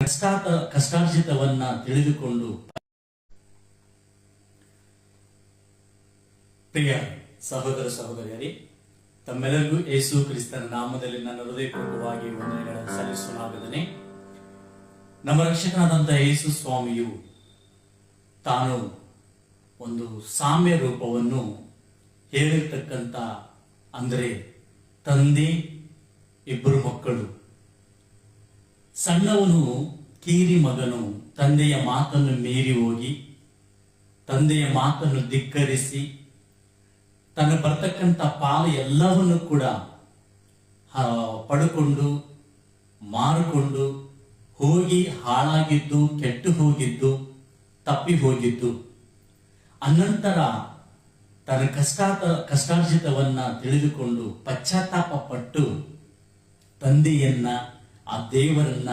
ಕಷ್ಟಾರ್ಜಿತವನ್ನ ತಿಳಿದುಕೊಂಡು ಪ್ರಿಯ ಸಹೋದರ ಸಹೋದರಿಯರೇ, ತಮ್ಮೆಲ್ಲರಿಗೂ ಯೇಸು ಕ್ರಿಸ್ತನ ನಾಮದಲ್ಲಿ ನನ್ನ ಹೃದಯಪೂರ್ವಕವಾಗಿ ವಂದನೆಗಳನ್ನು ಸಲ್ಲಿಸಲಾಗುತ್ತದೆ. ನಮ್ಮ ರಕ್ಷಕನಾದಂತಹ ಯೇಸು ಸ್ವಾಮಿಯು ತಾನು ಒಂದು ಸಾಮ್ಯ ರೂಪವನ್ನು ಹೇಳಿರ್ತಕ್ಕಂಥ, ಅಂದರೆ ತಂದೆ, ಇಬ್ಬರು ಮಕ್ಕಳು. ಸಣ್ಣವನು ಕೀರಿ ಮಗನು ತಂದೆಯ ಮಾತನ್ನು ಮೀರಿ ಹೋಗಿ ತಂದೆಯ ಮಾತನ್ನು ಧಿಕ್ಕರಿಸಿ ತನ್ನ ಬರ್ತಕ್ಕಂಥ ಪಾಲು ಎಲ್ಲವನ್ನು ಕೂಡ ಪಡ್ಕೊಂಡು ಮಾರಿಕೊಂಡು ಹೋಗಿ ಹಾಳಾಗಿದ್ದು, ಕೆಟ್ಟು ಹೋಗಿದ್ದು, ತಪ್ಪಿ ಹೋಗಿದ್ದು. ಅನಂತರ ತನ್ನ ಕಷ್ಟಾರ್ಜಿತವನ್ನ ತಿಳಿದುಕೊಂಡು ಪಶ್ಚಾತ್ತಾಪ ಪಟ್ಟು ತಂದೆಯನ್ನ, ಆ ದೇವರನ್ನ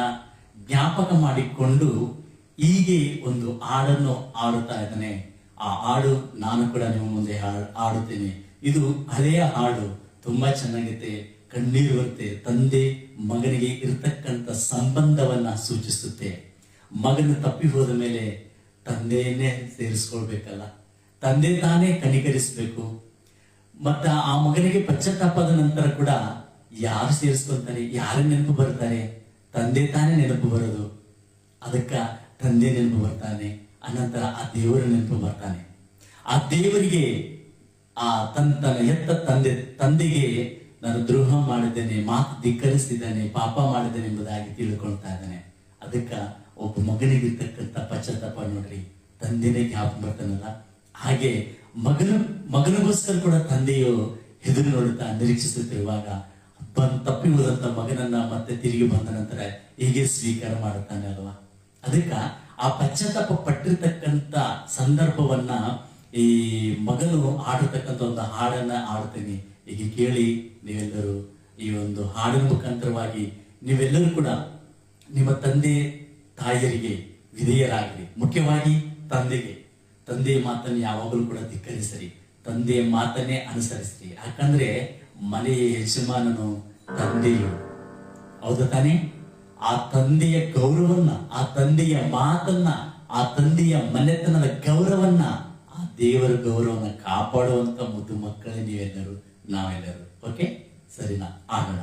ಜ್ಞಾಪಕ ಮಾಡಿಕೊಂಡು ಹೀಗೆ ಒಂದು ಹಾಡನ್ನು ಆಡುತ್ತಾ ಇದ್ದಾನೆ. ಆ ಹಾಡು ನಾನು ಕೂಡ ನಿಮ್ಮ ಮುಂದೆ ಹಾಡುತ್ತೇನೆ. ಇದು ಹಳೆಯ ಹಾಡು, ತುಂಬಾ ಚೆನ್ನಾಗಿದೆ, ಕಣ್ಣೀರು ಬರುತ್ತೆ. ತಂದೆ ಮಗನಿಗೆ ಇರತಕ್ಕಂಥ ಸಂಬಂಧವನ್ನ ಸೂಚಿಸುತ್ತೆ. ಮಗನು ತಪ್ಪಿ ಹೋದ ಮೇಲೆ ತಂದೆಯನ್ನೇ ಸೇರಿಸ್ಕೊಳ್ಬೇಕಲ್ಲ, ತಂದೆ ತಾನೇ ಕನಿಕರಿಸ್ಬೇಕು. ಮತ್ತ ಆ ಮಗನಿಗೆ ಪಶ್ಚಾತ್ತಾಪದ ನಂತರ ಕೂಡ ಯಾರು ಸೇರಿಸ್ಕೊಳ್ತಾರೆ, ಯಾರು ನೆನಪು ಬರ್ತಾರೆ? ತಂದೆ ತಾನೇ ನೆನಪು ಬರೋದು. ಅದಕ್ಕ ತಂದೆ ನೆನಪು ಬರ್ತಾನೆ, ಅನಂತರ ಆ ದೇವರ ನೆನಪು ಬರ್ತಾನೆ. ಆ ದೇವರಿಗೆ ಆ ತನ್ನ ಎತ್ತ ತಂದೆಗೆ ನಾನು ದ್ರೋಹ ಮಾಡಿದ್ದೇನೆ, ಮಾತು ಧಿಕ್ಕರಿಸಿದ್ದೇನೆ, ಪಾಪ ಮಾಡಿದ್ದೇನೆ ಎಂಬುದಾಗಿ ತಿಳ್ಕೊಳ್ತಾ ಇದ್ದಾನೆ. ಅದಕ್ಕ ಒಬ್ಬ ಮಗನಿಗಿರ್ತಕ್ಕಂಥ ಪಶ್ಚಾತ್ತಾಪ ನೋಡ್ರಿ, ತಂದೆನೇ ಜ್ಞಾಪಕ ಬರ್ತಾನಲ್ಲ. ಹಾಗೆ ಮಗನಿಗೋಸ್ಕರ ಕೂಡ ತಂದೆಯು ಎದುರು ನೋಡುತ್ತಾ ನಿರೀಕ್ಷಿಸುತ್ತಿರುವಾಗ ತಪ್ಪಿ ಹೋದಂತ ಮಗನನ್ನ ಮತ್ತೆ ತಿರುಗಿ ಬಂದ ನಂತರ ಹೀಗೆ ಸ್ವೀಕಾರ ಮಾಡುತ್ತಾನೆ ಅಲ್ವಾ. ಅದಕ್ಕ ಆ ಪಶ್ಚಾತ್ತಾಪ ಪಟ್ಟಿರ್ತಕ್ಕಂಥ ಸಂದರ್ಭವನ್ನ ಈ ಮಗನು ಆಡತಕ್ಕಂಥ ಒಂದು ಹಾಡನ್ನ ಆಡ್ತೇನೆ. ಈಗ ಕೇಳಿ, ನೀವೆಲ್ಲರೂ ಈ ಒಂದು ಹಾಡಿನ ಮುಖಾಂತರವಾಗಿ ನೀವೆಲ್ಲರೂ ಕೂಡ ನಿಮ್ಮ ತಂದೆ ತಾಯಿಯರಿಗೆ ವಿಧೇಯರಾಗಿರಿ. ಮುಖ್ಯವಾಗಿ ತಂದೆಯ ಮಾತನ್ನು ಯಾವಾಗಲೂ ಕೂಡ ಧಿಕ್ಕರಿಸಿರಿ, ತಂದೆಯ ಮಾತನ್ನೇ ಅನುಸರಿಸಿರಿ. ಯಾಕಂದ್ರೆ ಮನೆಯ ಯಜಮಾನನು ತಂದೆಯು, ಹೌದು ತಾನೇ? ಆ ತಂದೆಯ ಗೌರವನ್ನ, ಆ ತಂದೆಯ ಮಾತನ್ನ, ಆ ತಂದೆಯ ಮನೆತನದ ಗೌರವನ್ನ, ಆ ದೇವರ ಗೌರವನ್ನ ಕಾಪಾಡುವಂತ ಮುದ್ದು ಮಕ್ಕಳೇ ನೀವೆಲ್ಲರೂ, ನಾವೆಲ್ಲರೂ. ಓಕೆ, ಸರಿನಾ? ಆಗೋಣ.